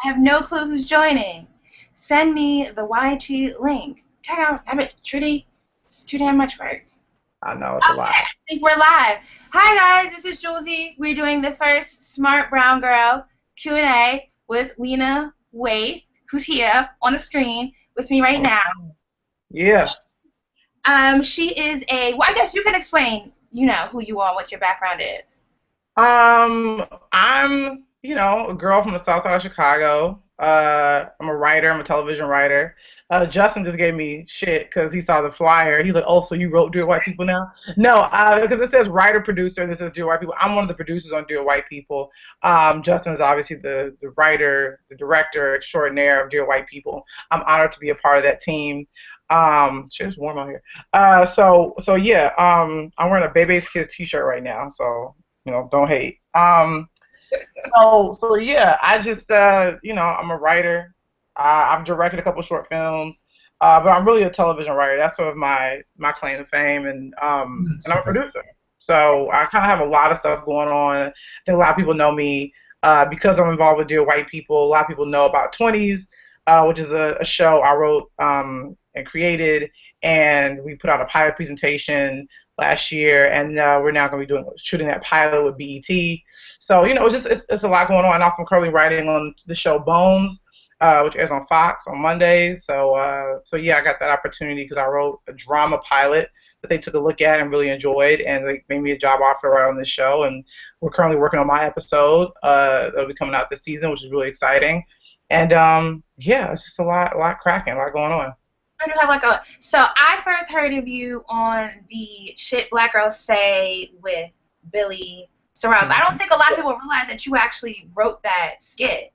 I have no clue who's joining. Send me the YT link. Tag out. Damn it, Trudy. It's too damn much work. I know it's a Okay, lot. I think we're live. Hi guys, this is Jouelzy. We're doing the first Smart Brown Girl Q&A with Lena Waithe, who's here on the screen with me right now. Yeah. She is well, I guess you can explain, who you are, what your background is. I'm, a girl from the south side of Chicago. I'm a writer. I'm a television writer. Justin just gave me shit because he saw the flyer. He's like, "Oh, so you wrote Dear White People now?" No, because it says writer producer. This is Dear White People. I'm one of the producers on Dear White People. Justin is obviously the writer, the director extraordinaire of Dear White People. I'm honored to be a part of that team. Shit, it's warm out here. So yeah. I'm wearing a Bebe's Kids T-shirt right now. So don't hate. So yeah, I just I'm a writer. I've directed a couple short films, but I'm really a television writer. That's sort of my claim to fame, and I'm a producer. So I kind of have a lot of stuff going on. I think a lot of people know me because I'm involved with Dear White People. A lot of people know about Twenties, which is a show I wrote and created, and we put out a pilot presentation last year, and we're now going to be shooting that pilot with BET. So it's a lot going on. And also, I'm currently writing on the show Bones, which airs on Fox on Mondays. So yeah, I got that opportunity because I wrote a drama pilot that they took a look at and really enjoyed, and they made me a job offer right on this show. And we're currently working on my episode that'll be coming out this season, which is really exciting. And yeah, it's just a lot cracking, a lot going on. I do have so I first heard of you on the Shit Black Girls Say with Billy Sorrells. I don't think a lot of people realize that you actually wrote that skit.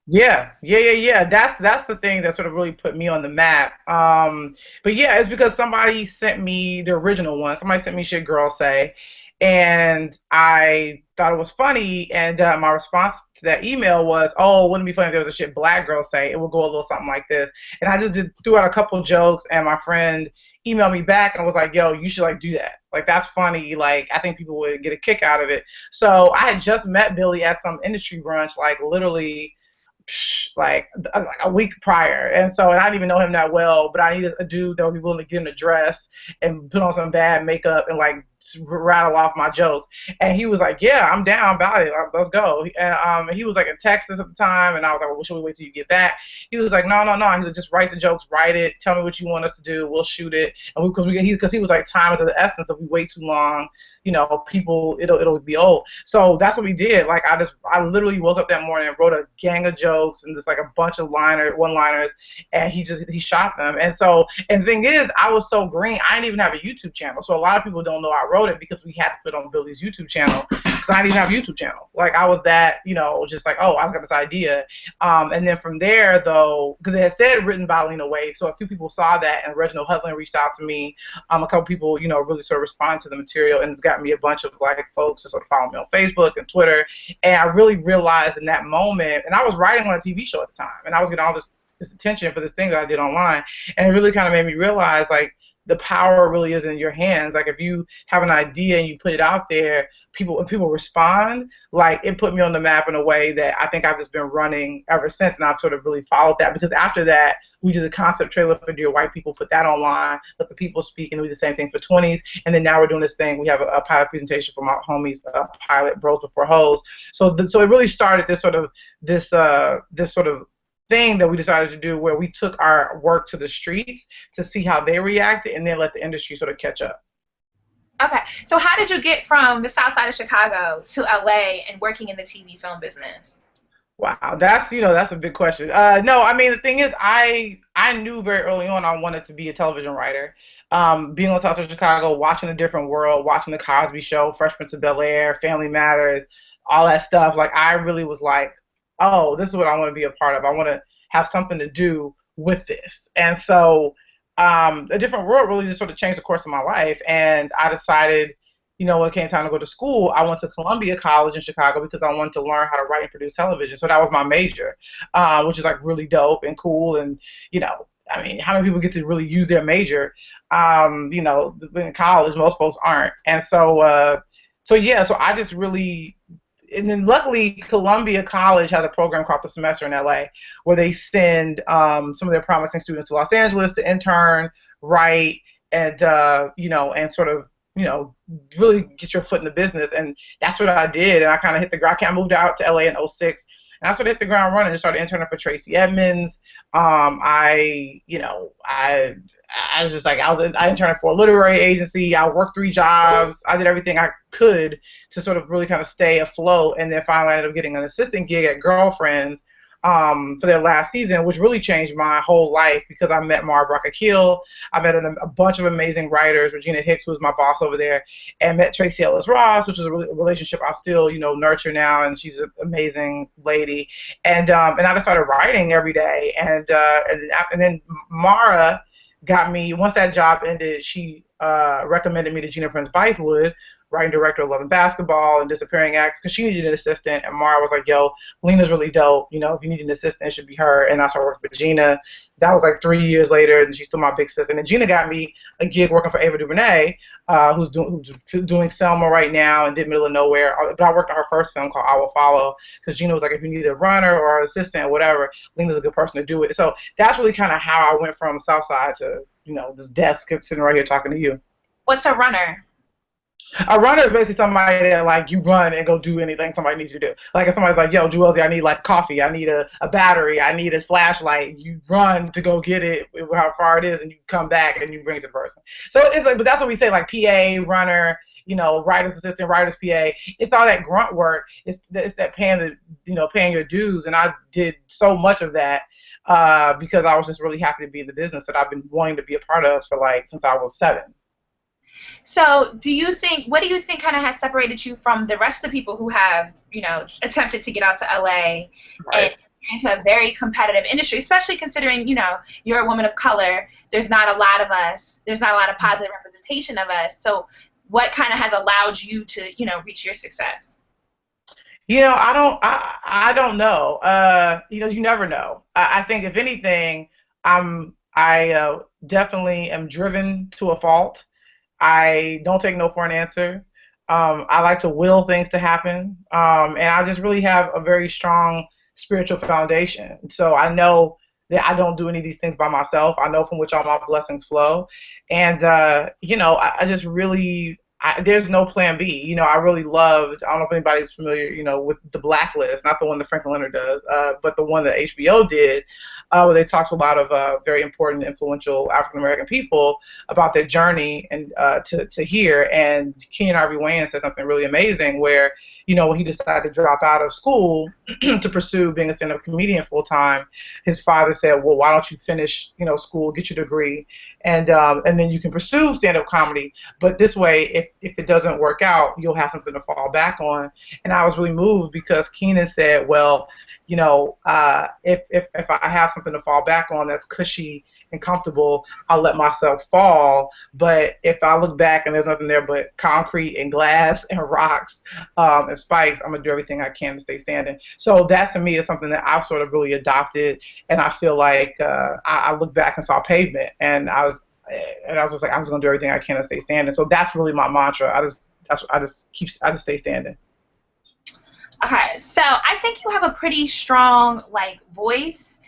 Yeah. That's the thing that sort of really put me on the map. But yeah, it's because somebody sent me the original one. Somebody sent me Shit Girls Say, and I thought it was funny. And my response to that email was, "Oh, wouldn't it be funny if there was a Shit Black Girl Say? It would go a little something like this." And I just threw out a couple jokes, and my friend emailed me back and was like, "Yo, you should do that. Like that's funny. Like I think people would get a kick out of it." So I had just met Billy at some industry brunch, like literally like a week prior, and I didn't even know him that well, but I needed a dude that would be willing to get in a dress and put on some bad makeup and rattle off my jokes. And he was like, "Yeah, I'm down about it. Let's go." And he was like in Texas at the time, and I was like, "Well, should we wait till you get back?" He was like, "No, no, no." He said, "Just write the jokes, write it. Tell me what you want us to do. We'll shoot it." And because he was like, "Time is of the essence. If we wait too long, people it'll be old." So that's what we did. Like I literally woke up that morning and wrote a gang of jokes and just like a bunch of one-liners, and he shot them. And the thing is, I was so green. I didn't even have a YouTube channel, so a lot of people don't know I wrote it because we had to put on Billy's YouTube channel because I didn't even have a YouTube channel. Like I was that just like, oh, I've got this idea. And then from there though, because it had said written by Lena Waithe, so a few people saw that, and Reginald Hudlin reached out to me. A couple people really sort of responded to the material, and it's got me a bunch of Black folks to sort of follow me on Facebook and Twitter. And I really realized in that moment, and I was writing on a TV show at the time, and I was getting all this attention for this thing that I did online, and it really kind of made me realize like the power really is in your hands. Like if you have an idea and you put it out there, people respond. Like it put me on the map in a way that I think I've just been running ever since, and I've sort of really followed that because after that we did a concept trailer for Dear White People, put that online, let the people speak, and we did the same thing for Twenties, and then now we're doing this thing. We have a pilot presentation from our homies, pilot Bros Before Hoes. So it really started this sort of thing that we decided to do where we took our work to the streets to see how they reacted and then let the industry sort of catch up. Okay, so how did you get from the south side of Chicago to LA and working in the TV film business? Wow, that's a big question. No, I mean the thing is, I knew very early on I wanted to be a television writer. Being on the South Side of Chicago, watching A Different World, watching The Cosby Show, Fresh Prince of Bel-Air, Family Matters, all that stuff. Like I really was like, oh, this is what I want to be a part of. I want to have something to do with this. And so A Different World really just sort of changed the course of my life. And I decided, when it came time to go to school, I went to Columbia College in Chicago because I wanted to learn how to write and produce television. So that was my major, which is like really dope and cool. And, I mean, how many people get to really use their major? In college, most folks aren't. And so yeah, so I just really and then luckily Columbia College has a program called the Semester in LA, where they send some of their promising students to Los Angeles to intern, write, and and sort of really get your foot in the business. And that's what I did. And I kind of hit the ground. I moved out to LA in '06. And I sort of hit the ground running and started interning for Tracy Edmonds. I was just like, I interned for a literary agency. I worked 3 jobs. I did everything I could to sort of really kind of stay afloat. And then finally I ended up getting an assistant gig at Girlfriends for their last season, which really changed my whole life because I met Mara Brock-Akil. I met a bunch of amazing writers, Regina Hicks, who was my boss over there, and met Tracy Ellis Ross, which is a relationship I still, nurture now, and she's an amazing lady. And I just started writing every day. And then Mara got me, once that job ended, she recommended me to Gina Prince Bythewood, writing director of Love and Basketball and Disappearing Acts, because she needed an assistant. And Mara was like, yo, Lena's really dope. If you need an assistant, it should be her. And I started working with Gina. That was like 3 years later, and she's still my big sister. And Gina got me a gig working for Ava DuVernay, who's doing Selma right now and did Middle of Nowhere. But I worked on her first film called I Will Follow, because Gina was like, if you need a runner or an assistant or whatever, Lena's a good person to do it. So that's really kind of how I went from Southside to, this desk sitting right here talking to you. What's a runner? A runner is basically somebody that, like, you run and go do anything somebody needs you to do. Like, if somebody's like, yo, Jouelzy, I need, like, coffee, I need a battery, I need a flashlight, you run to go get it, how far it is, and you come back and you bring it to the person. So it's like, but that's what we say, like, PA, runner, writer's assistant, writer's PA. It's all that grunt work. It's that paying your dues. And I did so much of that because I was just really happy to be in the business that I've been wanting to be a part of for, like, since I was 7. So what do you think kind of has separated you from the rest of the people who have, attempted to get out to LA and into a very competitive industry, especially considering, you're a woman of color. There's not a lot of us. There's not a lot of positive representation of us. So what kind of has allowed you to, reach your success? I don't know. You never know. I think if anything, I definitely am driven to a fault. I don't take no for an answer. I like to will things to happen. And I just really have a very strong spiritual foundation. So I know that I don't do any of these things by myself. I know from which all my blessings flow. And, I just really, there's no plan B. I really loved, I don't know if anybody's familiar, with The Blacklist, not the one that Frank Leonard does, but the one that HBO did, where they talked to a lot of very important, influential African-American people about their journey and to here. And Kenyon Ivory Wayans said something really amazing where, when he decided to drop out of school to pursue being a stand-up comedian full-time, his father said, well, why don't you finish, school, get your degree, and then you can pursue stand-up comedy. But this way, if it doesn't work out, you'll have something to fall back on. And I was really moved because Keenan said, well, if I have something to fall back on that's cushy and comfortable, I'll let myself fall. But if I look back and there's nothing there but concrete and glass and rocks and spikes, I'm gonna do everything I can to stay standing. So that to me is something that I've sort of really adopted, and I feel like I look back and saw pavement, and I was just like, I'm just gonna do everything I can to stay standing. So that's really my mantra. I just stay standing. Okay, so I think you have a pretty strong voice.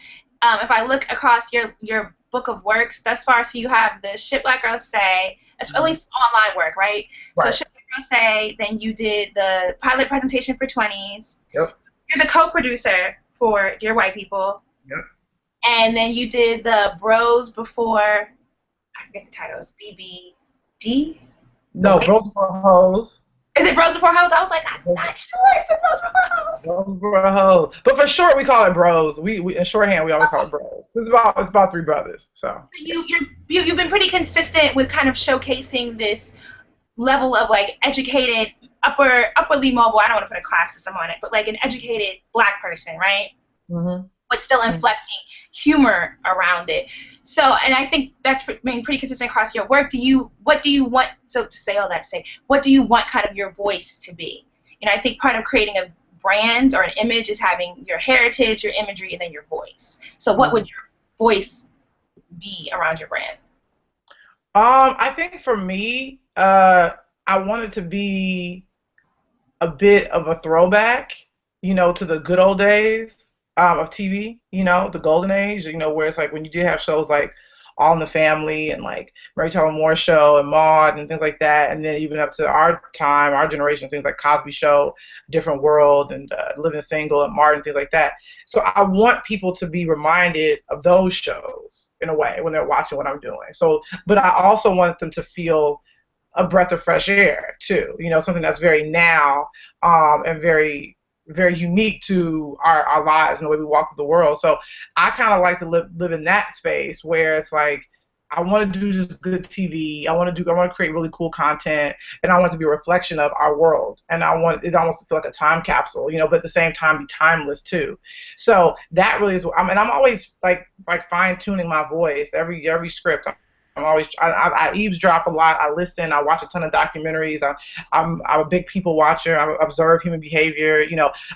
If I look across your book of works thus far, so you have the Shit Black Girls Say, it's at least online work, right? So Shit Black Girls Say, then you did the pilot presentation for Twenties. Yep. You're the co-producer for Dear White People. Yep. And then you did the Bros Before, I forget the title, it's BBD? No, Bros Before Hoes. Is it Bros Before Hoes? I was like, I'm not sure. Is it Bros Before Hoes? Bros Before Hoes. But for short, we call it Bros. We in shorthand, we always call it Bros. It's about 3 brothers. So you've been pretty consistent with kind of showcasing this level of educated, upwardly mobile. I don't want to put a class system on it, but an educated Black person, right? Mm-hmm. But still inflecting humor around it. So, and I think that's been pretty consistent across your work. What do you want, so to say all that to say, what do you want kind of your voice to be? I think part of creating a brand or an image is having your heritage, your imagery, and then your voice. So what would your voice be around your brand? I think for me, I want it to be a bit of a throwback, to the good old days of TV, the golden age, where it's like when you did have shows like All in the Family and like Mary Tyler Moore Show and Maude and things like that, and then even up to our time, our generation, things like Cosby Show, Different World, and Living Single and Martin, things like that. So I want people to be reminded of those shows in a way when they're watching what I'm doing. So, but I also want them to feel a breath of fresh air too. Something that's very now and very very unique to our lives and the way we walk through the world. So I kind of like to live in that space where it's like I want to do just good TV. I want to create really cool content, and I want it to be a reflection of our world. And I want it almost to feel like a time capsule, but at the same time be timeless too. So that really is. I'm always like fine tuning my voice every script. I eavesdrop a lot. I listen. I watch a ton of documentaries. I'm a big people watcher. I observe human behavior.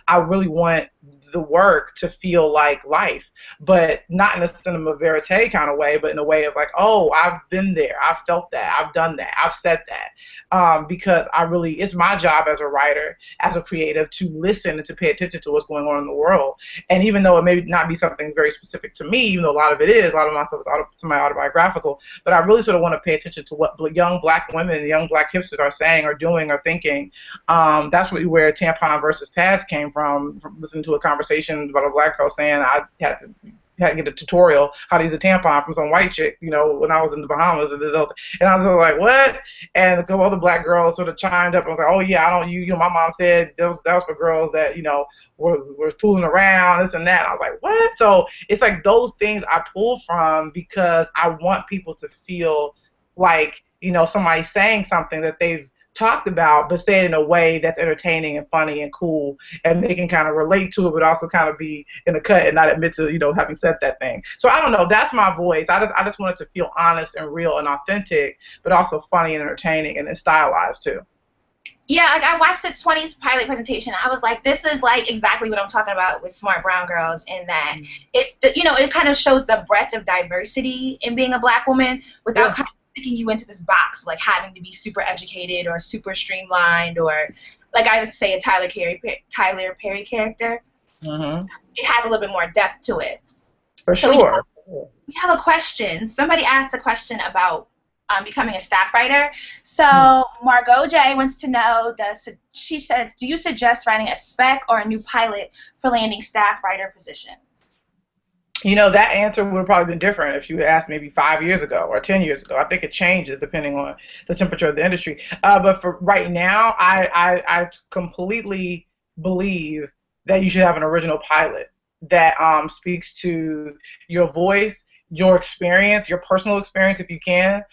I really want the work to feel like life, but not in a cinema verite kind of way, but in a way of like, oh, I've been there. I've felt that. I've done that. I've said that. Because it's my job as a writer, as a creative, to listen and to pay attention to what's going on in the world. And even though it may not be something very specific to me, even though a lot of my stuff is semi-autobiographical, but I really sort of want to pay attention to what young black women, young black hipsters are saying or doing or thinking. That's really where tampon versus pads came from listening to a conversation about a black girl saying I had to get a tutorial how to use a tampon from some white chick, when I was in the Bahamas. And I was sort of like, what? And a couple other black girls sort of chimed up and was like, oh, yeah, I don't, my mom said that was for girls that, were fooling around, this and that. And I was like, what? So it's like those things I pull from because I want people to feel like, somebody saying something that they've talked about, but say it in a way that's entertaining and funny and cool, and they can kind of relate to it, but also kind of be in a cut and not admit to having said that thing. So I don't know. That's my voice. I just want it to feel honest and real and authentic, but also funny and entertaining and then stylized too. Yeah, like I watched the 20s pilot presentation. I was like, this is like exactly what I'm talking about with Smart Brown Girls, in that it kind of shows the breadth of diversity in being a black woman without kind of sticking you into this box, like having to be super educated or super streamlined, or like I would say a Tyler Perry character. Mm-hmm. It has a little bit more depth to it. For sure. We have a question. Somebody asked a question about becoming a staff writer. So Margot J wants to know, she said, do you suggest writing a spec or a new pilot for landing staff writer positions? That answer would have probably been different if you had asked maybe 5 years ago or 10 years ago. I think it changes depending on the temperature of the industry. But for right now, I completely believe that you should have an original pilot that speaks to your voice, your experience, your personal experience if you can.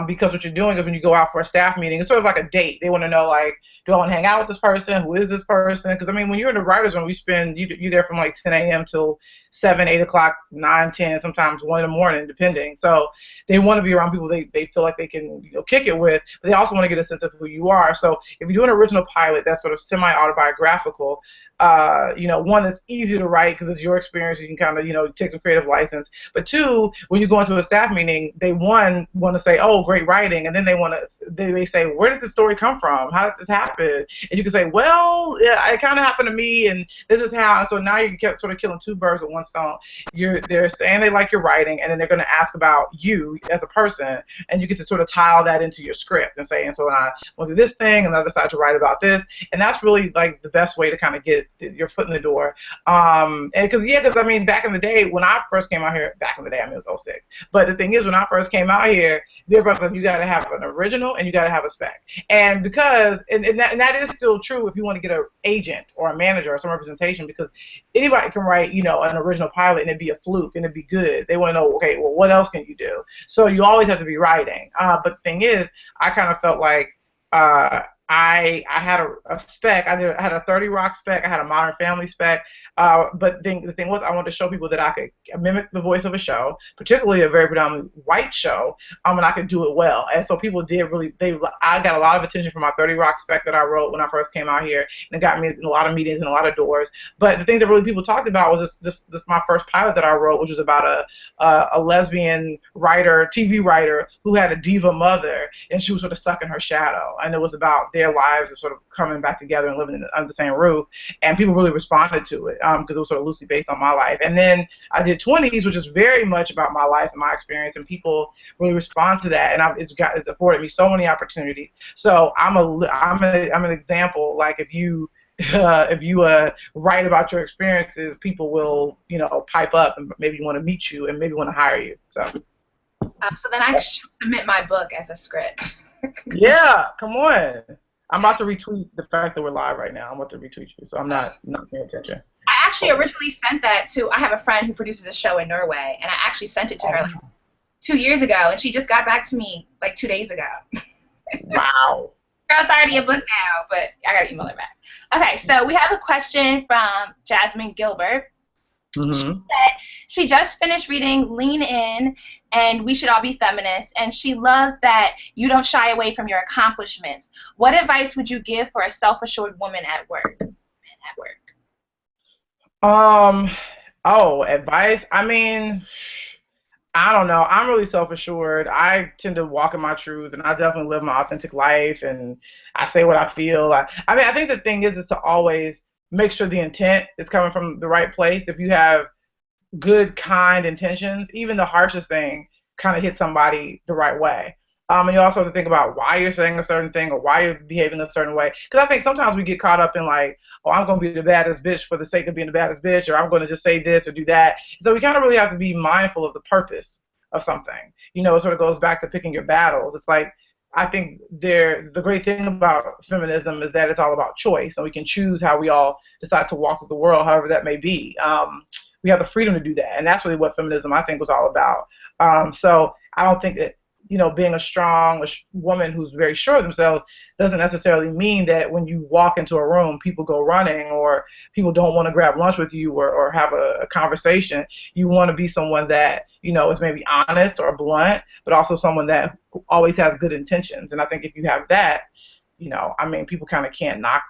Because what you're doing is when you go out for a staff meeting, it's sort of like a date. They want to know, like, do I want to hang out with this person? Who is this person? Because, I mean, when you're in the writer's room, you're there from like 10 a.m. till 7, 8 o'clock, 9, 10, sometimes 1 in the morning, depending. So they want to be around people they feel like they can kick it with, but they also want to get a sense of who you are. So if you do an original pilot that's sort of semi-autobiographical, one that's easy to write because it's your experience, you can kind of take some creative license. But two, when you go into a staff meeting, they want to say, oh, great writing, and then they say, where did the story come from? How did this happen? And you can say, well, yeah, it kind of happened to me, and this is how. So now you kept sort of killing two birds with one stone. They're saying they like your writing, and then they're going to ask about you as a person, and you get to sort of tile that into your script and say, and so I went through this thing, and I decided to write about this, and that's really like the best way to kind of get your foot in the door. And because I mean, back in the day when I first came out here, I mean it was '06, but the thing is, when I first came out here, everybody was like, you got to have an original and you got to have a spec. And because and that is still true if you want to get an agent or a manager or some representation, because anybody can write an original pilot and it'd be a fluke and it'd be good. They want to know, okay, well, what else can you do? So you always have to be writing. But the thing is, I kind of felt like I had a spec. I had a 30 Rock spec. I had a Modern Family spec. But the thing was, I wanted to show people that I could mimic the voice of a show, particularly a very predominantly white show, and I could do it well. And so people did really. I got a lot of attention from my 30 Rock spec that I wrote when I first came out here, and it got me in a lot of meetings and a lot of doors. But the thing that really people talked about was this my first pilot that I wrote, which was about a lesbian writer, TV writer, who had a diva mother, and she was sort of stuck in her shadow. And it was about their lives are sort of coming back together and living under the same roof, and people really responded to it because it was sort of loosely based on my life. And then I did Twenties, which is very much about my life and my experience, and people really respond to that, and it's afforded me so many opportunities. So I'm an example. Like if you write about your experiences, people will pipe up and maybe want to meet you and maybe want to hire you. So then I should submit my book as a script. Yeah, come on. I'm about to retweet the fact that we're live right now. I'm about to retweet you, so I'm not paying attention. I actually originally sent that to. I have a friend who produces a show in Norway, and I actually sent it to her like 2 years ago, and she just got back to me like 2 days ago. Wow. Girl, it's already a book now, but I gotta email her back. Okay, so we have a question from Jasmine Gilbert. Mm-hmm. She said she just finished reading Lean In and We Should All Be Feminists, and she loves that you don't shy away from your accomplishments. What advice would you give for a self-assured woman at work? Advice. I mean, I don't know. I'm really self-assured. I tend to walk in my truth, and I definitely live my authentic life, and I say what I feel. I think the thing is to always make sure the intent is coming from the right place. If you have good, kind intentions, even the harshest thing kind of hits somebody the right way. And you also have to think about why you're saying a certain thing or why you're behaving a certain way. Because I think sometimes we get caught up in like, oh, I'm going to be the baddest bitch for the sake of being the baddest bitch, or I'm going to just say this or do that. So we kind of really have to be mindful of the purpose of something. It sort of goes back to picking your battles. It's like, I think the great thing about feminism is that it's all about choice, and we can choose how we all decide to walk through the world, however that may be. We have the freedom to do that, and that's really what feminism, I think, was all about. So I don't think that being a strong woman who's very sure of themselves doesn't necessarily mean that when you walk into a room, people go running or people don't want to grab lunch with you or have a conversation. You want to be someone that is maybe honest or blunt, but also someone that always has good intentions. And I think if you have that, people kind of can't knock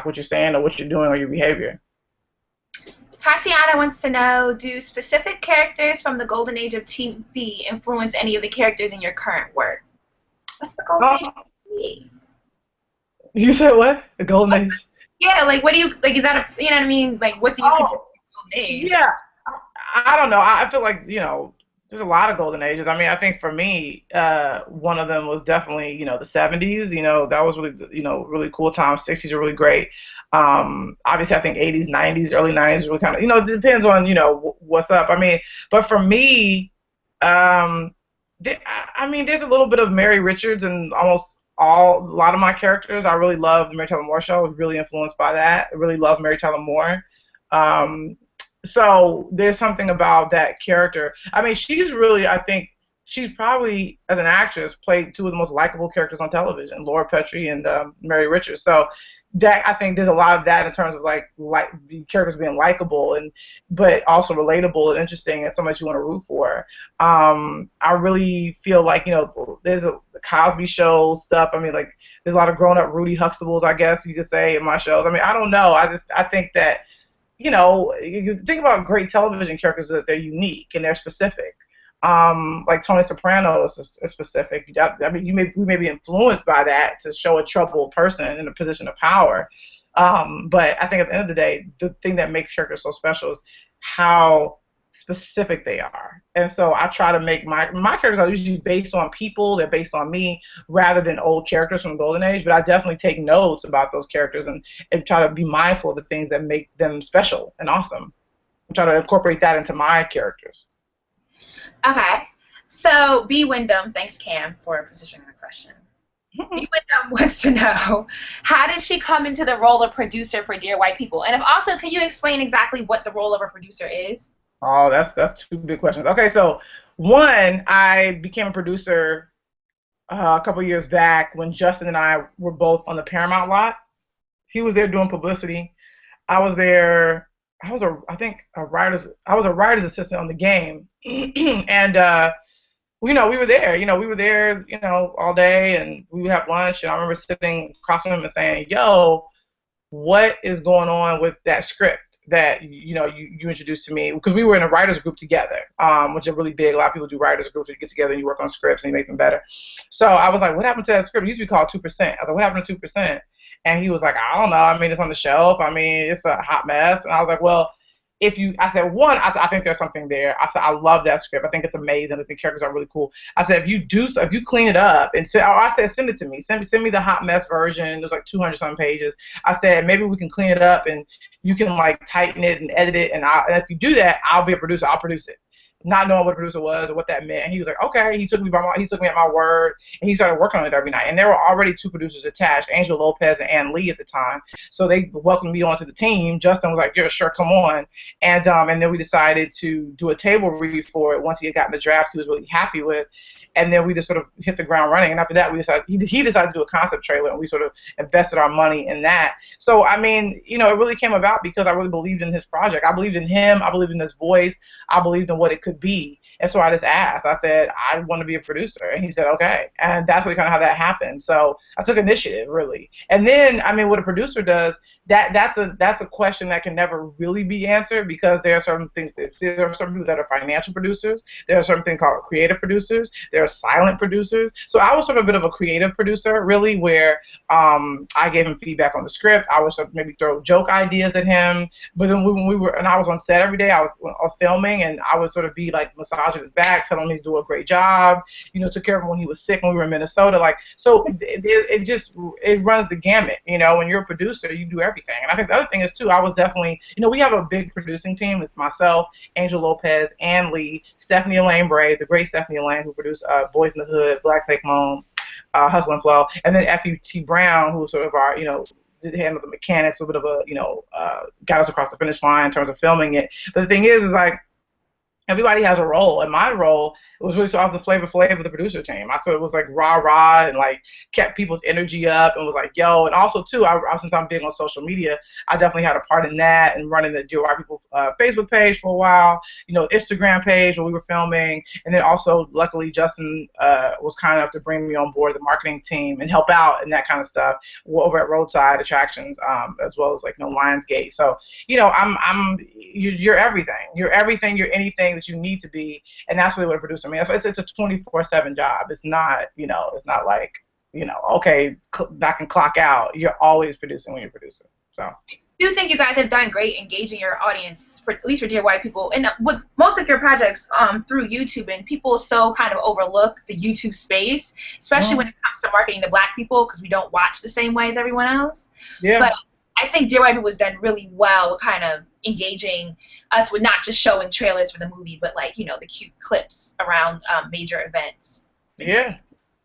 what you're saying or what you're doing or your behavior. Tatiana wants to know, do specific characters from the golden age of TV influence any of the characters in your current work? What's the golden age of TV? You said what? The golden age? Yeah, like what do you, like is that a, you know what I mean? Like what do you consider golden age? Yeah, I don't know. I feel like, there's a lot of golden ages. I mean, I think for me, one of them was definitely, the 70s. That was really, really cool time. 60s are really great. Obviously, I think 80s, 90s, early 90s were kind of, it depends on, what's up. I mean, but for me, there's a little bit of Mary Richards and a lot of my characters. I really love the Mary Tyler Moore Show. I was really influenced by that. I really love Mary Tyler Moore. So there's something about that character. I mean, I think she's probably, as an actress, played two of the most likable characters on television, Laura Petrie and Mary Richards. So that, I think there's a lot of that in terms of like the characters being likable but also relatable and interesting and somebody you want to root for. I really feel like, there's the Cosby Show stuff. I mean, like there's a lot of grown-up Rudy Huxtables, I guess you could say, in my shows. I mean, I don't know. I think that, you think about great television characters that they're unique and they're specific. Like Tony Soprano is specific. I mean, we may be influenced by that to show a troubled person in a position of power. But I think at the end of the day, the thing that makes characters so special is how specific they are. And so I try to make my characters are usually based on people, they're based on me, rather than old characters from the Golden Age. But I definitely take notes about those characters and try to be mindful of the things that make them special and awesome. I try to incorporate that into my characters. Okay. So B. Wyndham, thanks Cam for positioning the question. B. Wyndham wants to know, how did she come into the role of producer for Dear White People? And also, can you explain exactly what the role of a producer is? Oh, that's two big questions. Okay, so one, I became a producer a couple years back when Justin and I were both on the Paramount lot. He was there doing publicity. I was there. I was a writer's assistant on The Game, and we were there. All day, and we would have lunch. And I remember sitting across from him and saying, "Yo, what is going on with that script?" that you introduced to me, because we were in a writers group together, which are really big. A lot of people do writers groups where you get together and you work on scripts and you make them better. So I was like, what happened to that script? It used to be called 2%. I was like, what happened to 2%? And he was like, I don't know. I mean, it's on the shelf. I mean, it's a hot mess. And I was like, well, I said, one, I think there's something there. I said, I love that script. I think it's amazing. I think the characters are really cool. I said, if you clean it up and I said, send it to me. Send me the hot mess version. There's like 200 some pages. I said, maybe we can clean it up and you can like tighten it and edit it. And if you do that, I'll be a producer. I'll produce it. Not knowing what a producer was or what that meant. And he was like, okay. He took me at my word, and he started working on it every night. And there were already two producers attached, Angel Lopez and Ann Lee at the time. So they welcomed me onto the team. Justin was like, yeah, sure, come on. And then we decided to do a table read for it once he had gotten the draft he was really happy with. And then we just sort of hit the ground running. And after that, he decided to do a concept trailer, and we sort of invested our money in that. So, I mean, it really came about because I really believed in his project. I believed in him. I believed in his voice. I believed in what it could be. And so I just asked. I said, I want to be a producer. And he said, okay. And that's really kind of how that happened. So I took initiative, really. And then, I mean, what a producer does, that's a question that can never really be answered, because there are certain things. There are certain people that are financial producers. There are certain things called creative producers. There are silent producers. So I was sort of a bit of a creative producer, really, where I gave him feedback on the script. I would sort of maybe throw joke ideas at him. But then when I was on set every day, I was filming, and I would sort of be like massaging his back, telling him he's doing a great job. Took care of him when he was sick when we were in Minnesota. So it runs the gamut. When you're a producer, you do everything. And I think the other thing is too, I was definitely, we have a big producing team. It's myself, Angel Lopez, Ann Lee, Stephanie Elaine Bray, the great Stephanie Elaine, who produced Boys in the Hood, Black Snake Moan, Hustle and Flow, and then F.U.T. Brown, who was sort of our, did handle the mechanics, a bit of a, got us across the finish line in terms of filming it. But the thing is like, everybody has a role, and my role was really, so I was the Flavor Flav of the producer team. I sort of was like rah and like kept people's energy up and was like, yo. And also too, since I'm big on social media, I definitely had a part in that and running the Dear White People Facebook page for a while, Instagram page where we were filming, and then also luckily Justin was kind enough to bring me on board the marketing team and help out and that kind of stuff over at Roadside Attractions, as well as like Lionsgate. So you're everything. You're everything. You're anything that you need to be, and that's really what a producer means. It's a 24/7 job. It's not, it's not like, okay, I can clock out. You're always producing when you're producing. So I do think you guys have done great engaging your audience, at least for Dear White People, and with most of your projects through YouTube. And people so kind of overlook the YouTube space, especially when it comes to marketing to Black people, because we don't watch the same way as everyone else. Yeah. But I think Dear White People was done really well with kind of engaging us with not just showing trailers for the movie, but like, the cute clips around major events. Yeah.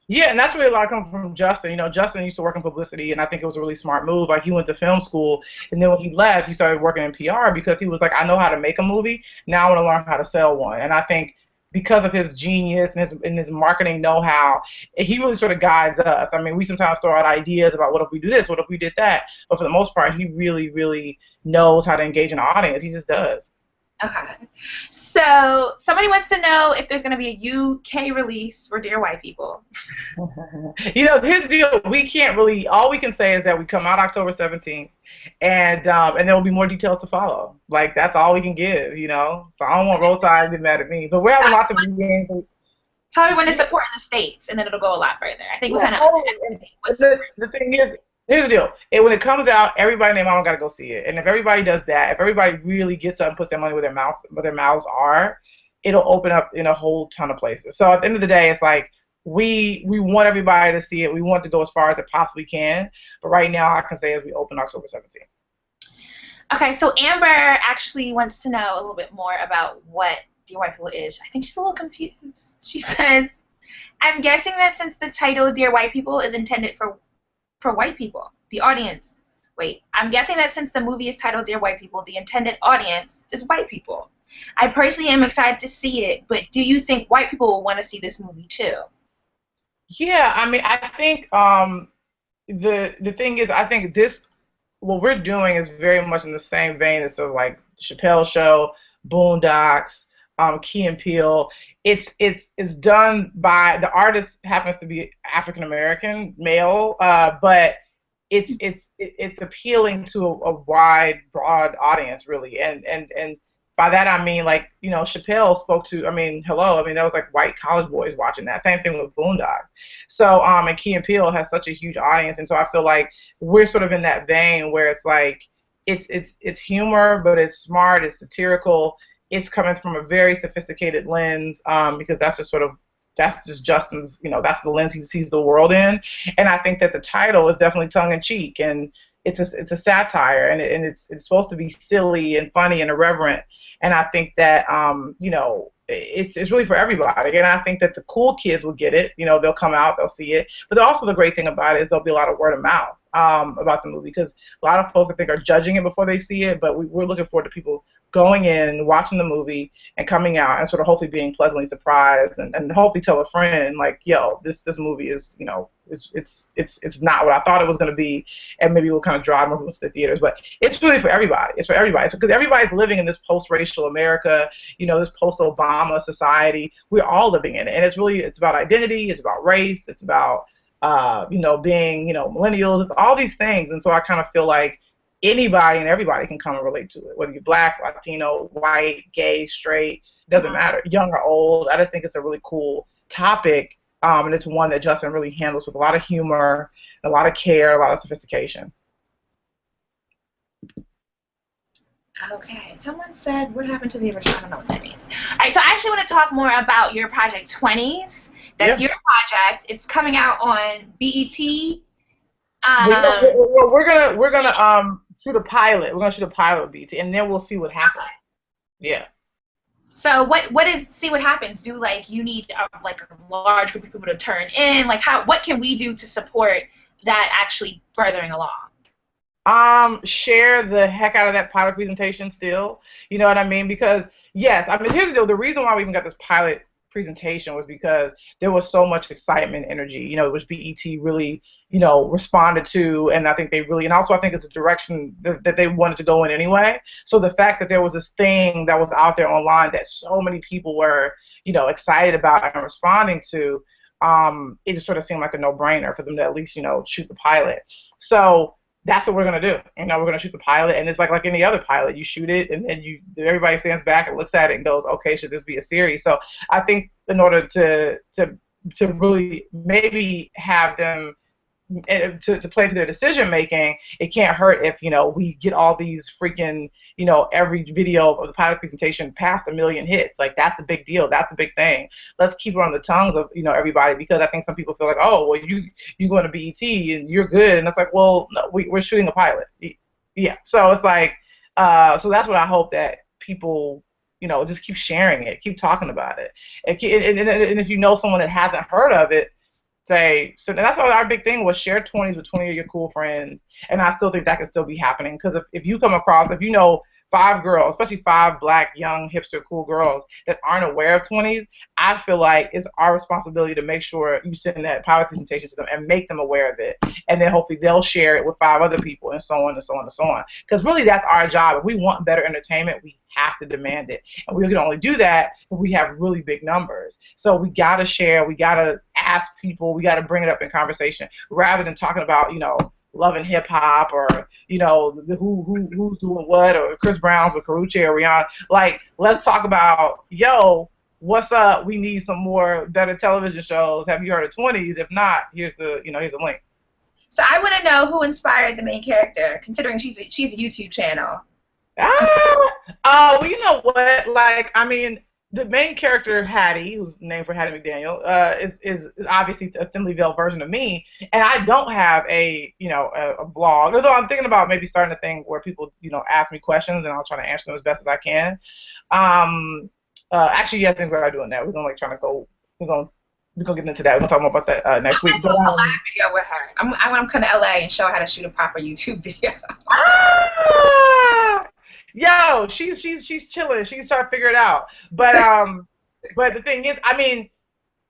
Yeah, and that's really a lot come from Justin. Justin used to work in publicity, and I think it was a really smart move. Like, he went to film school, and then when he left, he started working in PR because he was like, I know how to make a movie. Now I want to learn how to sell one. And I think because of his genius and his marketing know-how, he really sort of guides us. I mean, we sometimes throw out ideas about what if we do this, what if we did that, but for the most part, he really, really knows how to engage an audience. He just does. Okay. So somebody wants to know if there's going to be a UK release for Dear White People. Here's the deal. We can't really, all we can say is that we come out October 17th, and there will be more details to follow. Like, that's all we can give, So I don't want Roadside to get mad at me. But we're having lots of meetings. Tell me when it's important in the States, and then it'll go a lot further. I think we kind of. The thing is, here's the deal. When it comes out, everybody and their mama got to go see it. And if everybody does that, if everybody really gets up and puts their money where their mouths are, it'll open up in a whole ton of places. So at the end of the day, it's like we want everybody to see it. We want to go as far as it possibly can. But right now, I can say as we open October 17th. Okay, so Amber actually wants to know a little bit more about what Dear White People is. I think she's a little confused. She says, I'm guessing that since the title Dear White People is intended for white people, the audience. Wait, I'm guessing that since the movie is titled Dear White People, the intended audience is white people. I personally am excited to see it, but do you think white people will want to see this movie too? Yeah, I mean, I think the thing is, I think what we're doing is very much in the same vein as sort of like Chappelle Show, Boondocks, Key and Peele. It's done by, the artist happens to be African American male, but it's appealing to a wide, broad audience, really. And by that I mean, like, Chappelle spoke to, I mean, hello, I mean, that was like white college boys watching that. Same thing with Boondock. So and Key and Peele has such a huge audience, and so I feel like we're sort of in that vein where it's like it's humor, but it's smart, it's satirical, it's coming from a very sophisticated lens, because that's just Justin's, that's the lens he sees the world in. And I think that the title is definitely tongue in cheek, and it's a satire, and it's supposed to be silly and funny and irreverent. And I think that it's really for everybody. And I think that the cool kids will get it. They'll come out, they'll see it. But also the great thing about it is there'll be a lot of word of mouth about the movie, because a lot of folks, I think, are judging it before they see it. But we're looking forward to people going in, watching the movie, and coming out and sort of hopefully being pleasantly surprised, and hopefully tell a friend, like, yo, this movie is, it's not what I thought it was going to be, and maybe we'll kind of drive more people to the theaters. But it's really for everybody. It's for everybody. Because everybody's living in this post-racial America, this post-Obama society. We're all living in it, and it's about identity, it's about race, it's about being, millennials, it's all these things. And so I kind of feel like anybody and everybody can come and relate to it, whether you're black, Latino, white, gay, straight, doesn't matter, young or old. I just think it's a really cool topic, and it's one that Justin really handles with a lot of humor, a lot of care, a lot of sophistication. Okay, someone said, what happened to the original? I don't know what that means. All right, so I actually want to talk more about your project, Twenties. That's your project. It's coming out on BET. We're gonna shoot a pilot. We're gonna shoot a pilot with BET, and then we'll see what happens. Yeah. So what is, see what happens? Do, like, you need like a large group of people to turn in? Like, what can we do to support that actually furthering along? Share the heck out of that pilot presentation still. You know what I mean? Because yes, I mean, here's the deal. The reason why we even got this pilot presentation was because there was so much excitement, energy, which BET really, responded to, and I think they really, and also I think it's a direction that they wanted to go in anyway. So the fact that there was this thing that was out there online that so many people were, excited about and responding to, it just sort of seemed like a no-brainer for them to at least, shoot the pilot. So that's what we're gonna do. We're gonna shoot the pilot, and it's like any other pilot. You shoot it, and then everybody stands back and looks at it and goes, okay, should this be a series? So I think in order to really maybe have them to play to their decision making, it can't hurt if we get all these freaking every video of the pilot presentation past 1 million hits. Like, that's a big deal. That's a big thing. Let's keep it on the tongues of everybody, because I think some people feel like, oh, well, you going to BET and you're good, and it's like, well, no, we're shooting a pilot. Yeah. So it's like so that's what I hope, that people just keep sharing it, keep talking about it, and if you know someone that hasn't heard of it, say, so that's why our big thing was share 20s with 20 of your cool friends. And I still think that can still be happening, because if you come across, if 5 girls, especially 5 black, young, hipster, cool girls that aren't aware of 20s, I feel like it's our responsibility to make sure you send that pilot presentation to them and make them aware of it. And then hopefully they'll share it with 5 other people, and so on and so on and so on. Because really, that's our job. If we want better entertainment, we have to demand it. And we can only do that if we have really big numbers. So we got to share, we got to ask people, we got to bring it up in conversation, rather than talking about, Love and Hip Hop, or who's doing what, or Chris Brown's with Karrueche or Rihanna. Like, let's talk about, yo, what's up? We need some more better television shows. Have you heard of 20s? If not, here's the here's a link. So I want to know who inspired the main character, considering she's a YouTube channel. Well, you know what? Like, I mean, the main character, Hattie, who's named for Hattie McDaniel, is obviously a thinly veiled version of me, and I don't have a blog. Although I'm thinking about maybe starting a thing where people ask me questions, and I'll try to answer them as best as I can. Actually, yeah, I think we're doing that. We're gonna we're gonna get into that. We're gonna talk more about that next week. I'm gonna do a live video with her. I want to come to LA and show her how to shoot a proper YouTube video. Yo, she's chilling. She's trying to figure it out. But but the thing is, I mean,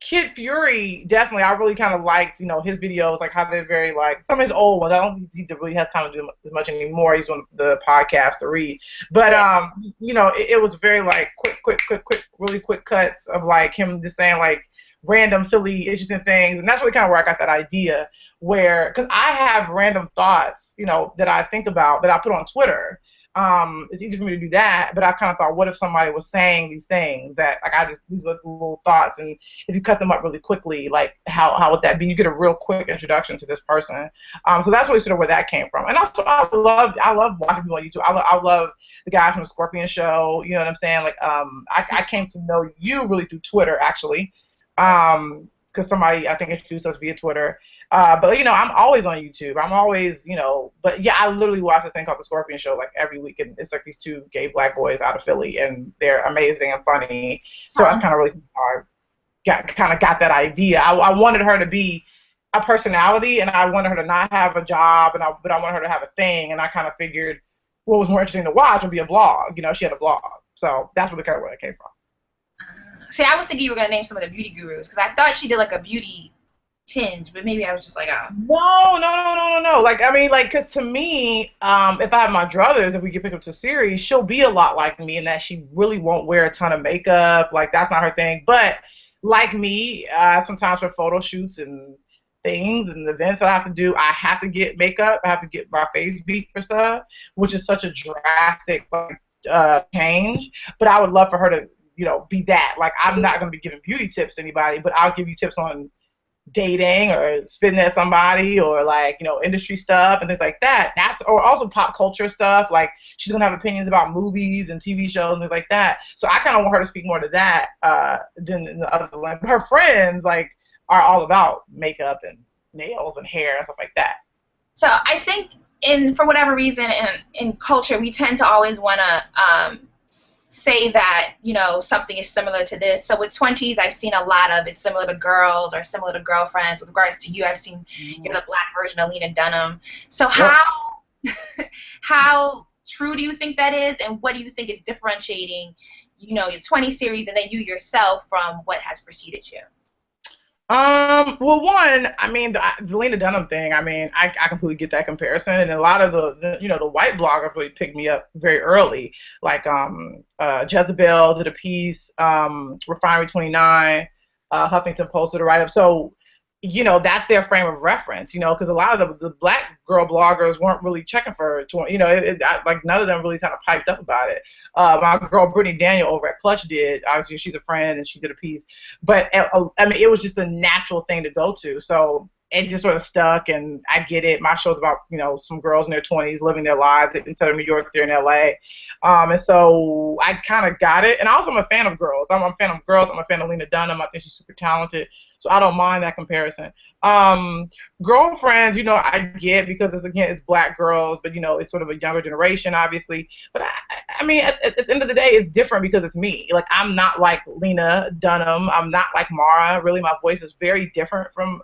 Kid Fury, definitely, I really kind of liked, his videos, like how they're very, like, some of his old ones. I don't think he really has time to do as much anymore. He's on the podcast to read. But, it was very, like, quick, really quick cuts of, like, him just saying, like, random, silly, interesting things. And that's really kind of where I got that idea, where, because I have random thoughts, that I think about that I put on Twitter. It's easy for me to do that, but I kind of thought, what if somebody was saying these things that, like, these little thoughts, and if you cut them up really quickly, like, how would that be? You get a real quick introduction to this person. So that's really sort of where that came from. And also, I love watching people on YouTube. I love the guy from the Scorpion Show. You know what I'm saying? Like, I came to know you really through Twitter, actually, because somebody, I think, introduced us via Twitter. But I'm always on YouTube. I'm always, but yeah, I literally watch this thing called The Scorpion Show like every week, and it's like these two gay black boys out of Philly, and they're amazing and funny. So I kind of really got that idea. I wanted her to be a personality, and I wanted her to not have a job, but I wanted her to have a thing, and I kind of figured what was more interesting to watch would be a vlog. She had a vlog, so that's where where it came from. See, I was thinking you were gonna name some of the beauty gurus because I thought she did like a beauty tinge, but maybe I was just like, oh. No. Like, I mean, like, because to me, if I have my druthers, if we get picked up to series, she'll be a lot like me in that she really won't wear a ton of makeup. Like, that's not her thing. But like me, sometimes for photo shoots and things and events that I have to do, I have to get makeup. I have to get my face beat for stuff, which is such a drastic change. But I would love for her to, be that. Like, I'm not going to be giving beauty tips to anybody, but I'll give you tips on dating or spitting at somebody, or like, industry stuff and things like that. Or also pop culture stuff. Like, she's gonna have opinions about movies and TV shows and things like that. So I kind of want her to speak more to that than the other one. Her friends like are all about makeup and nails and hair and stuff like that. So I think for whatever reason in culture, we tend to always want to say that, something is similar to this. So with Twenties, I've seen a lot of it's similar to Girls or similar to Girlfriends. With regards to you, I've seen you're the black version of Lena Dunham. So how true do you think that is, and what do you think is differentiating, your 20 series and then you yourself from what has preceded you? Well, one, I mean, the Lena Dunham thing, I mean, I completely get that comparison, and a lot of the white bloggers really picked me up very early, like Jezebel did a piece, Refinery 29, Huffington Post did a write-up, so that's their frame of reference, because a lot of the black girl bloggers weren't really checking for, like, none of them really kind of piped up about it. My girl Brittany Daniel over at Clutch did. Obviously, she's a friend and she did a piece, but I mean, it was just a natural thing to go to. So it just sort of stuck, and I get it. My show's about some girls in their 20s living their lives instead of New York, they're in LA, and so I kind of got it. And also, I'm a fan of girls. I'm a fan of girls. I'm a fan of Lena Dunham. I think she's super talented. So I don't mind that comparison. Girlfriends, I get, because it's black girls, but it's sort of a younger generation, obviously. But I mean, at the end of the day, it's different because it's me. Like, I'm not like Lena Dunham. I'm not like Mara. Really, my voice is very different from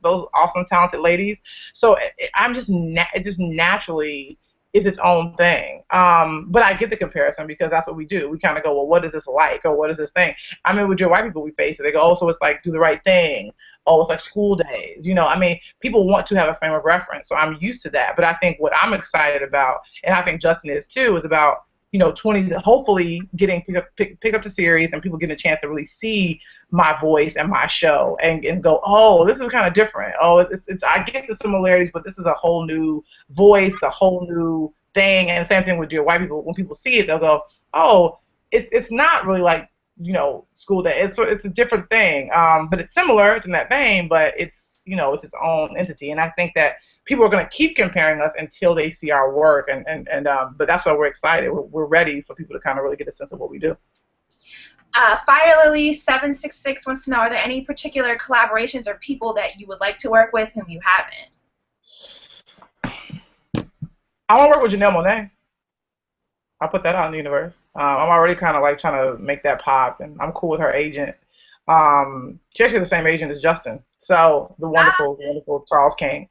those awesome, talented ladies. So it just naturally is its own thing. But I get the comparison because that's what we do. We kind of go, well, what is this like? Or what is this thing? I mean, with your white people, we face it. They go, oh, so it's like Do the Right Thing. Oh, it's like School Days. I mean, people want to have a frame of reference. So I'm used to that. But I think what I'm excited about, and I think Justin is too, is about 20s hopefully getting pick up the series and people getting a chance to really see my voice and my show and go, oh, this is kind of different. Oh, it's I get the similarities, but this is a whole new voice, a whole new thing. And same thing with your white people. When people see it, they'll go, oh, it's not really like School Day. It's a different thing. But it's similar. It's in that vein, but it's it's its own entity. And I think that people are going to keep comparing us until they see our work, but that's why we're excited. We're ready for people to kind of really get a sense of what we do. Fire Lily 766 wants to know: are there any particular collaborations or people that you would like to work with whom you haven't? I want to work with Janelle Monáe. I'll put that out in the universe. I'm already kind of like trying to make that pop, and I'm cool with her agent. She actually has the same agent as Justin, so the wonderful Charles King,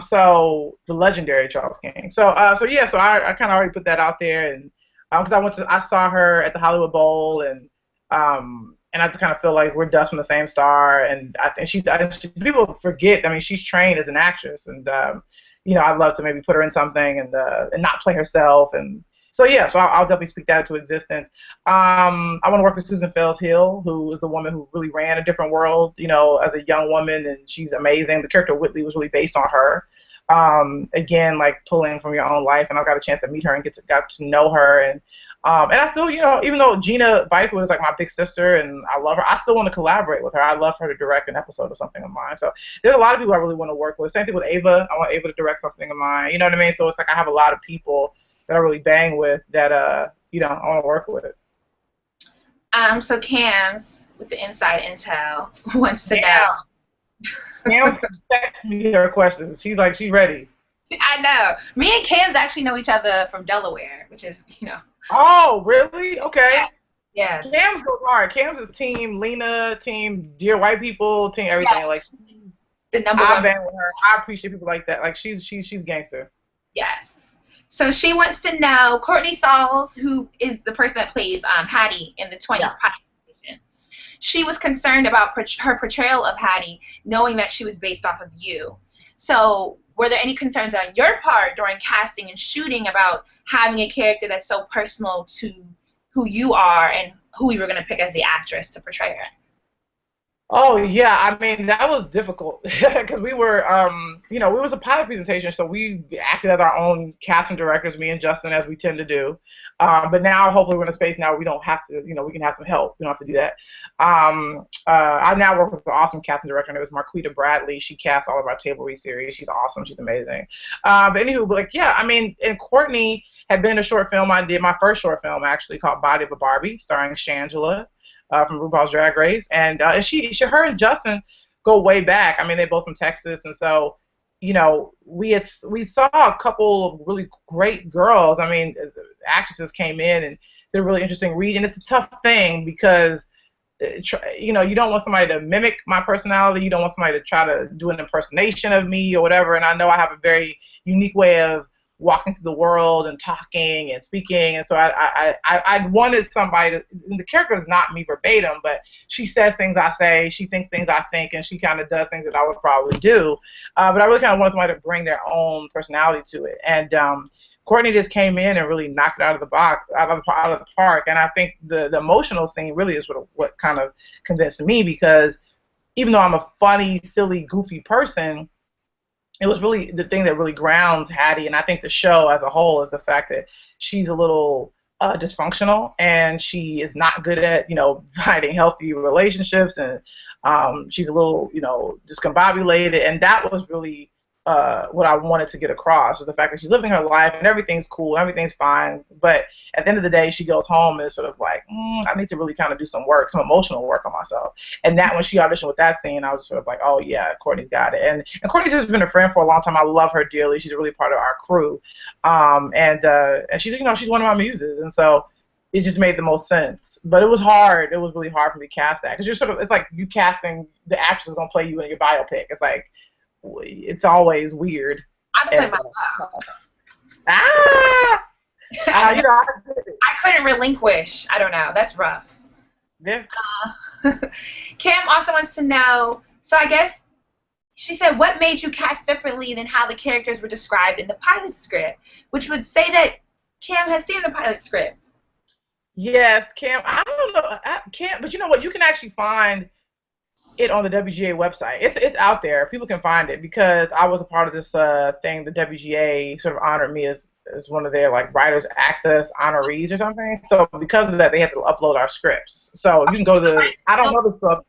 so the legendary Charles King. So I kind of already put that out there, and because I saw her at the Hollywood Bowl, and I just kind of feel like we're dust from the same star, and I think people forget. I mean, she's trained as an actress, and I'd love to maybe put her in something and not play herself, and So yeah, so I'll definitely speak that into existence. I want to work with Susan Fels Hill, who is the woman who really ran a different world, as a young woman, and she's amazing. The character Whitley was really based on her. Again, like pulling from your own life, and I got a chance to meet her and got to know her, and I still, even though Gina Bythewood is like my big sister and I love her, I still want to collaborate with her. I love her to direct an episode of something of mine. So there's a lot of people I really want to work with. Same thing with Ava. I want Ava to direct something of mine. You know what I mean? So it's like I have a lot of people that I really bang with that I want to work with. So Cam's with the inside intel wants to know. Damn. Cam texts me her questions. She's like, she's ready. I know. Me and Cam's actually know each other from Delaware, which is, Oh, really? Okay. Yeah. Cam's goes hard. Cam's is team Lena, team Dear White People, team everything. Yeah. Like the number one. I bang with her. I appreciate people like that. Like she's gangster. Yes. So she wants to know Courtney Sauls, who is the person that plays Hattie in the 20s pilot. She was concerned about her portrayal of Hattie, knowing that she was based off of you. So were there any concerns on your part during casting and shooting about having a character that's so personal to who you are and who we were going to pick as the actress to portray her? Oh yeah, I mean that was difficult because we were, it was a pilot presentation, so we acted as our own casting directors, me and Justin, as we tend to do. But now, hopefully, we're in a space now we don't have to, we can have some help. We don't have to do that. I now work with an awesome casting director, and it was Marquita Bradley. She cast all of our table read series. She's awesome. She's amazing. But anywho, and Courtney had been in a short film I did, my first short film actually, called Body of a Barbie, starring Shangela. From RuPaul's Drag Race, and her and Justin go way back. I mean, they're both from Texas, and so, we saw a couple of really great girls. I mean, actresses came in, and they're really interesting read, and it's a tough thing because, you don't want somebody to mimic my personality. You don't want somebody to try to do an impersonation of me or whatever. And I know I have a very unique way of walking through the world and talking and speaking, and so I wanted somebody to, the character is not me verbatim, but she says things I say, she thinks things I think, and she kind of does things that I would probably do, but I really kind of wanted somebody to bring their own personality to it, and Courtney just came in and really knocked it out of the park, and I think the emotional scene really is what kind of convinced me, because even though I'm a funny, silly, goofy person, it was really the thing that really grounds Hattie, and I think the show as a whole is the fact that she's a little dysfunctional, and she is not good at, finding healthy relationships, and she's a little, discombobulated, and that was really what I wanted to get across, was the fact that she's living her life and everything's cool, everything's fine, but at the end of the day, she goes home and is sort of like, I need to really kind of do some work, some emotional work on myself. And that, when she auditioned with that scene, I was sort of like, oh yeah, Courtney's got it. And Courtney's just been a friend for a long time. I love her dearly. She's really part of our crew. And she's, she's one of my muses. And so it just made the most sense. But it was hard. It was really hard for me to cast that. Because it's like you casting the actress is going to play you in your biopic. It's like, it's always weird. I play myself. I couldn't relinquish. I don't know. That's rough. Yeah. Cam also wants to know, so I guess she said, what made you cast differently than how the characters were described in the pilot script? Which would say that Cam has seen the pilot script. Yes, Cam. I don't know. Cam, but you know what? You can actually find it on the WGA website. It's out there. People can find it because I was a part of this thing. The WGA sort of honored me as one of their like writers access honorees or something. So because of that, they had to upload our scripts. So you can go to the. I don't know the stuff.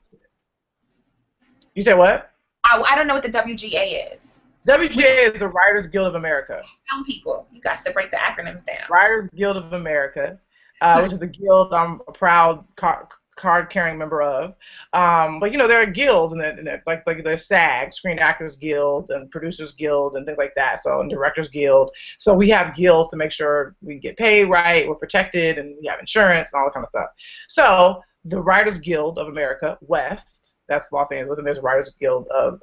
You say what? I don't know what the WGA is. WGA is the Writers Guild of America. Tell people. You guys to break the acronyms down. Writers Guild of America, which is the guild I'm a proud card-carrying member of, but there are guilds, and like there's SAG, Screen Actors Guild, and Producers Guild, and things like that. So, and Directors Guild. So we have guilds to make sure we get paid right, we're protected, and we have insurance and all that kind of stuff. So the Writers Guild of America West, that's Los Angeles, and there's a Writers Guild of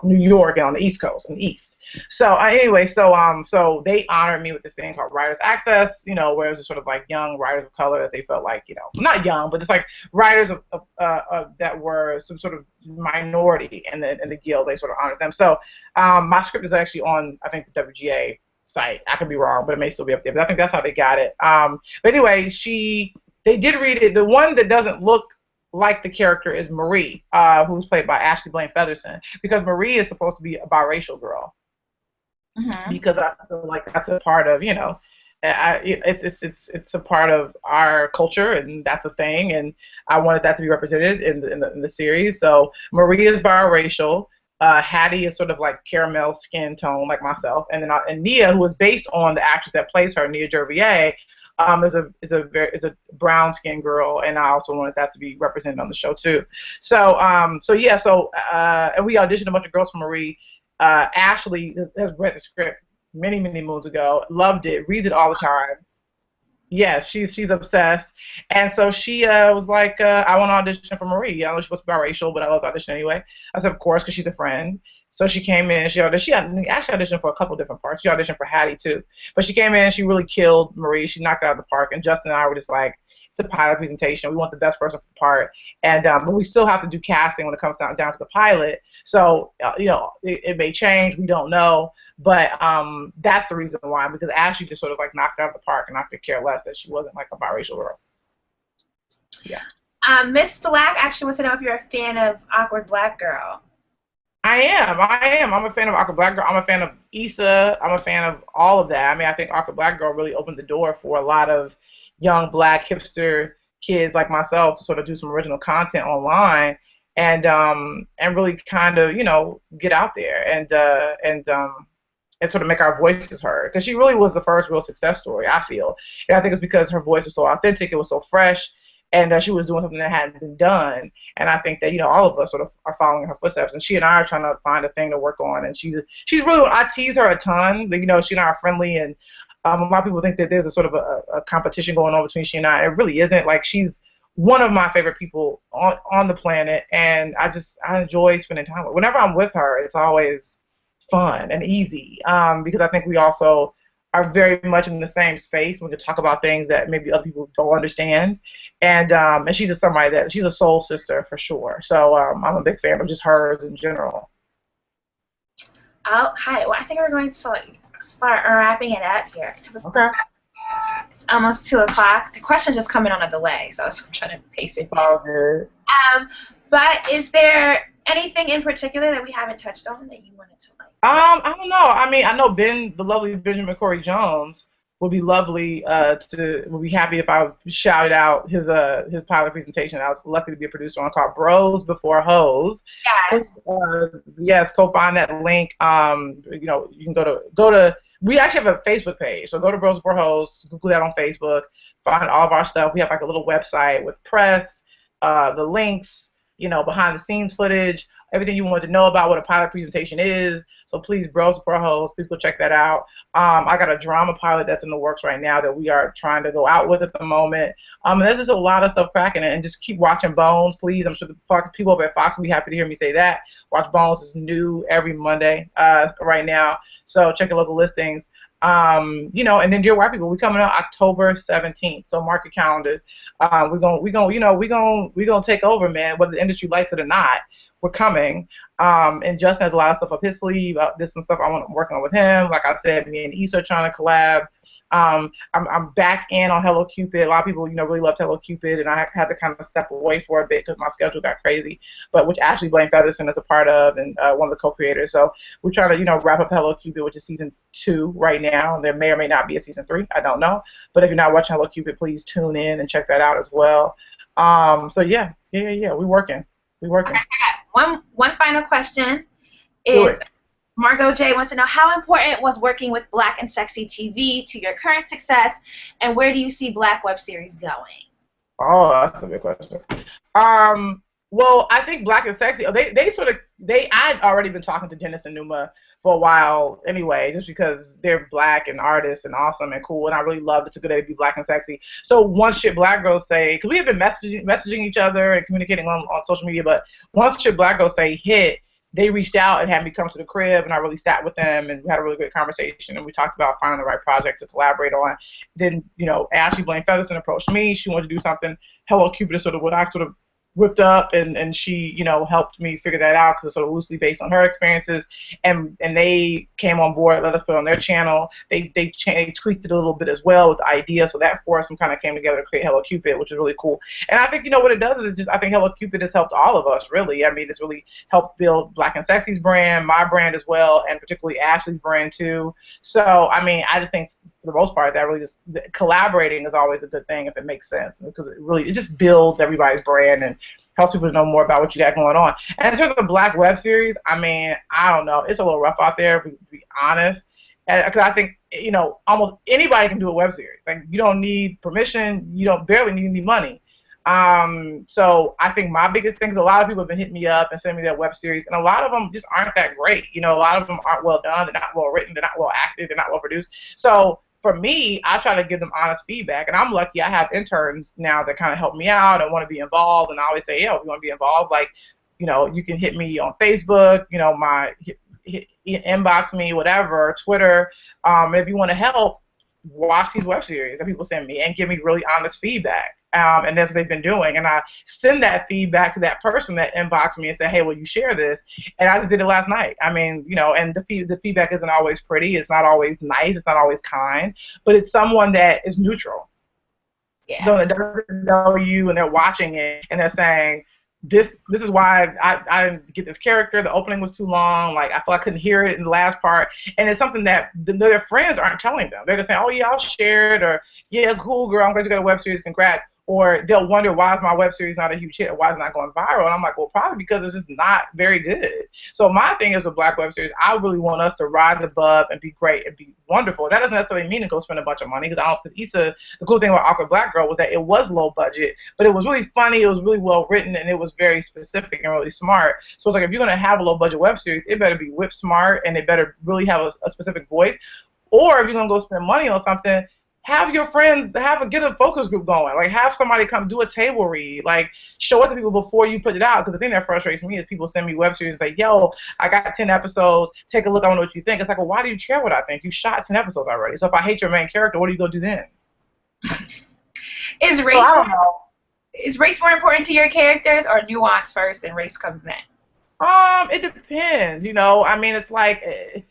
New York and on the East Coast and East. So anyway, so they honored me with this thing called Writers Access, where it was sort of like young writers of color that they felt like, not young, but just like writers that were some sort of minority in the guild. They sort of honored them. So my script is actually on, I think, the WGA site. I could be wrong, but it may still be up there. But I think that's how they got it. But anyway, they did read it. The one that doesn't look like the character is Marie, who's played by Ashley Blaine Featherston, because Marie is supposed to be a biracial girl. Mm-hmm. Because I feel like that's a part of, it's a part of our culture, and that's a thing, and I wanted that to be represented in the series. So Marie is biracial. Hattie is sort of like caramel skin tone, like myself, and then and Nia, who is based on the actress that plays her, Nia Gervier, is a brown skinned girl, and I also wanted that to be represented on the show too. So and we auditioned a bunch of girls for Marie. Ashley has read the script many, many moons ago, loved it, reads it all the time. Yes, she's obsessed, and so she was like, "I want to audition for Marie. I know she's supposed to be biracial, but I love to audition anyway." I said, "Of course," because she's a friend. So she came in. She actually auditioned for a couple different parts. She auditioned for Hattie too, but she came in and she really killed Marie. She knocked it out of the park. And Justin and I were just like, "It's a pilot presentation. We want the best person for the part, and but we still have to do casting when it comes down to the pilot. So it may change. We don't know." But that's the reason why, because Ashley just sort of like knocked it out of the park, and I could care less that she wasn't like a biracial girl. Yeah. Miss Black actually wants to know if you're a fan of Awkward Black Girl. I am. I'm a fan of Awkward Black Girl. I'm a fan of Issa. I'm a fan of all of that. I mean, I think Awkward Black Girl really opened the door for a lot of young Black hipster kids like myself to sort of do some original content online and really kind of get out there and sort of make our voices heard. Because she really was the first real success story, I feel. And I think it's because her voice was so authentic, it was so fresh, and she was doing something that hadn't been done. And I think that all of us sort of are following her footsteps. And she and I are trying to find a thing to work on. And she's really, I tease her a ton. She and I are friendly, and a lot of people think that there's a sort of a competition going on between she and I. It really isn't. Like, she's one of my favorite people on the planet, and I enjoy spending time with her. Whenever I'm with her, it's always fun and easy, because I think we also are very much in the same space. We can talk about things that maybe other people don't understand, and she's just somebody that she's a soul sister for sure. So I'm a big fan of just hers in general. Okay, well, I think we're going to start wrapping it up here. Okay. It's almost 2 o'clock. The question's just coming on a delay, so I'm trying to pace it. It's all good. But is there anything in particular that we haven't touched on that you wanted to like? I don't know. I mean, I know the lovely Benjamin Corey Jones would be lovely would be happy if I shouted out his pilot presentation. I was lucky to be a producer on, called Bros Before Hoes. Yes. Yes, go find that link. You can go to. We actually have a Facebook page, so go to Bros Before Hoes. Google that on Facebook. Find all of our stuff. We have like a little website with press, the links, behind the scenes footage, everything you want to know about what a pilot presentation is. So please, Bros Before Hoes, please go check that out. I got a drama pilot that's in the works right now that we are trying to go out with at the moment. There's just a lot of stuff cracking it, and just keep watching Bones, please. I'm sure the people over at Fox will be happy to hear me say that. Watch Bones. Is new every Monday right now, so check your local listings. And then Dear White People, we coming out October 17th, so mark your calendars. We're gonna take over, man, whether the industry likes it or not. We're coming. And Justin has a lot of stuff up his sleeve. There's some stuff I'm working on with him. Like I said, me and Issa are trying to collab. I'm back in on Hello Cupid. A lot of people, really loved Hello Cupid, and I had to kind of step away for a bit because my schedule got crazy. But which Ashley Blaine Featherston is a part of, and one of the co-creators. So we're trying to, wrap up Hello Cupid, which is season 2 right now. There may or may not be a season 3. I don't know. But if you're not watching Hello Cupid, please tune in and check that out as well. So yeah. We're working. Okay, I got one final question. Is Margot J wants to know, how important was working with Black and Sexy TV to your current success, and where do you see Black web series going? Oh, that's a good question. Well, I think Black and Sexy, I'd already been talking to Dennis and Numa for a while anyway, just because they're Black and artists and awesome and cool, and I really loved It's a Good Day to Be Black and Sexy. So once Shit Black Girls Say, because we have been messaging each other and communicating on social media, but once Shit Black Girls Say hit, they reached out and had me come to the crib, and I really sat with them, and we had a really great conversation, and we talked about finding the right project to collaborate on. Then, Ashley Blaine Featherston approached me. She wanted to do something. Hello Cupid is sort of what I sort of whipped up, and she, helped me figure that out because it's sort of loosely based on her experiences, and they came on board, let us put it on their channel. They tweaked it a little bit as well with the idea, so that foursome kind of came together to create Hello Cupid, which is really cool. And I think what it does is I think Hello Cupid has helped all of us really. I mean, it's really helped build Black and Sexy's brand, my brand as well, and particularly Ashley's brand too. So I mean, I just think for the most part that really just collaborating is always a good thing if it makes sense, because it just builds everybody's brand and helps people to know more about what you got going on. And in terms of the Black web series, I mean, I don't know, it's a little rough out there, to be honest. Because I think almost anybody can do a web series. Like, you don't need permission, you don't barely need any money. So I think my biggest thing is a lot of people have been hitting me up and sending me their web series, and a lot of them just aren't that great. A lot of them aren't well done, they're not well written, they're not well acted, they're not well produced. So for me, I try to give them honest feedback, and I'm lucky I have interns now that kind of help me out and want to be involved, and I always say, yeah, if you want to be involved, like, you can hit me on Facebook, inbox me, whatever, Twitter. If you want to help, watch these web series that people send me and give me really honest feedback. And that's what they've been doing. And I send that feedback to that person that inboxed me and say, hey, will you share this? And I just did it last night. I mean, and the feedback isn't always pretty. It's not always nice. It's not always kind. But it's someone that is neutral. Yeah. So that doesn't know you, and they're watching it, and they're saying, this is why I didn't get this character. The opening was too long. Like, I feel I couldn't hear it in the last part. And it's something that their friends aren't telling them. They're just saying, oh, yeah, I'll share it, or, yeah, cool, girl, I'm glad you got a web series, congrats. Or they'll wonder, why is my web series not a huge hit, or why is it not going viral? And I'm like, well, probably because it's just not very good. So my thing is with Black web series, I really want us to rise above and be great and be wonderful. That doesn't necessarily mean to go spend a bunch of money, because I don't think Issa, the cool thing about Awkward Black Girl was that it was low budget, but it was really funny, it was really well written, and it was very specific and really smart. So it's like, if you're going to have a low budget web series, it better be whip smart, and it better really have a specific voice. Or if you're going to go spend money on something, have your friends, get a focus group going. Like, have somebody come do a table read. Like, show it to people before you put it out. Because the thing that frustrates me is people send me web series and say, yo, I got 10 episodes. Take a look. I want to know what you think. It's like, well, why do you care what I think? You shot 10 episodes already. So if I hate your main character, what are you going to do then? Is race more important to your characters, or nuance first and race comes next? It depends. I mean, it's like,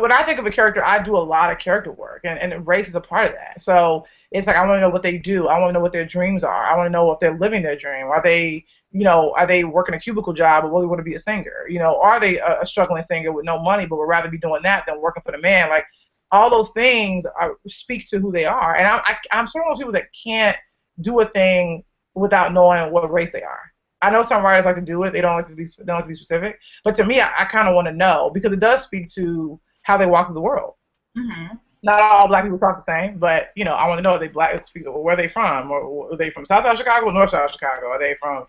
when I think of a character, I do a lot of character work, and race is a part of that. So it's like, I want to know what they do. I want to know what their dreams are. I want to know if they're living their dream. Are they working a cubicle job or really want to be a singer? Are they a struggling singer with no money but would rather be doing that than working for the man? Like, all those things speak to who they are. And I'm sort of those people that can't do a thing without knowing what race they are. I know some writers like to do it. They don't like to be specific. But to me, I kind of want to know, because it does speak to how they walk through the world. Mm-hmm. Not all Black people talk the same, but I want to know, are they Black? Where are they from? Or are they from South Side of Chicago, North Side of Chicago? Are they from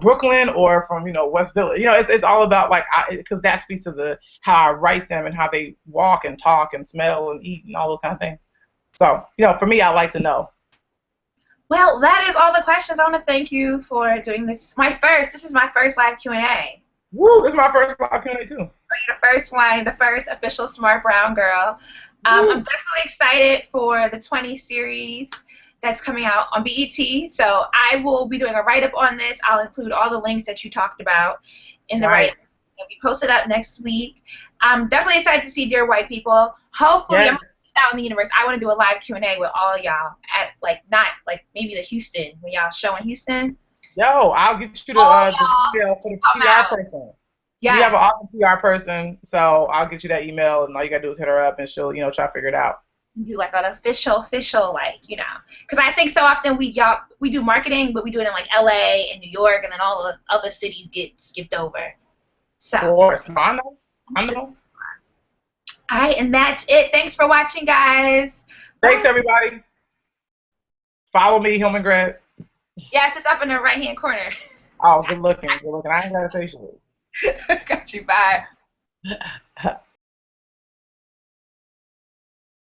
Brooklyn, or from West Village? It's all about, like, because that speaks to how I write them and how they walk and talk and smell and eat and all those kind of things. So for me, I like to know. Well, that is all the questions. I want to thank you for doing this. This is my first live Q&A. Woo! This is my first live Q&A too. You're the first one, the first official Smart Brown Girl. I'm definitely excited for the 20 series that's coming out on BET. So I will be doing a write-up on this. I'll include all the links that you talked about in the write-up. It'll be posted up next week. I'm definitely excited to see Dear White People. Hopefully, I'm out in the universe. I want to do a live Q&A with all of y'all at, like, not like maybe the Houston, when y'all show in Houston. Yo, I'll get you the email for the PR person. Yeah. We have an awesome PR person, so I'll get you that email, and all you gotta do is hit her up, and she'll, try to figure it out. Do like an official, like, because I think so often we do marketing, but we do it in like LA and New York, and then all the other cities get skipped over. So. Of course, I know. All right, and that's it. Thanks for watching, guys. Thanks, everybody. Follow me, Hillman Grant. Yes, it's up in the right-hand corner. Oh, good looking. I ain't got a facial. Got you. Bye.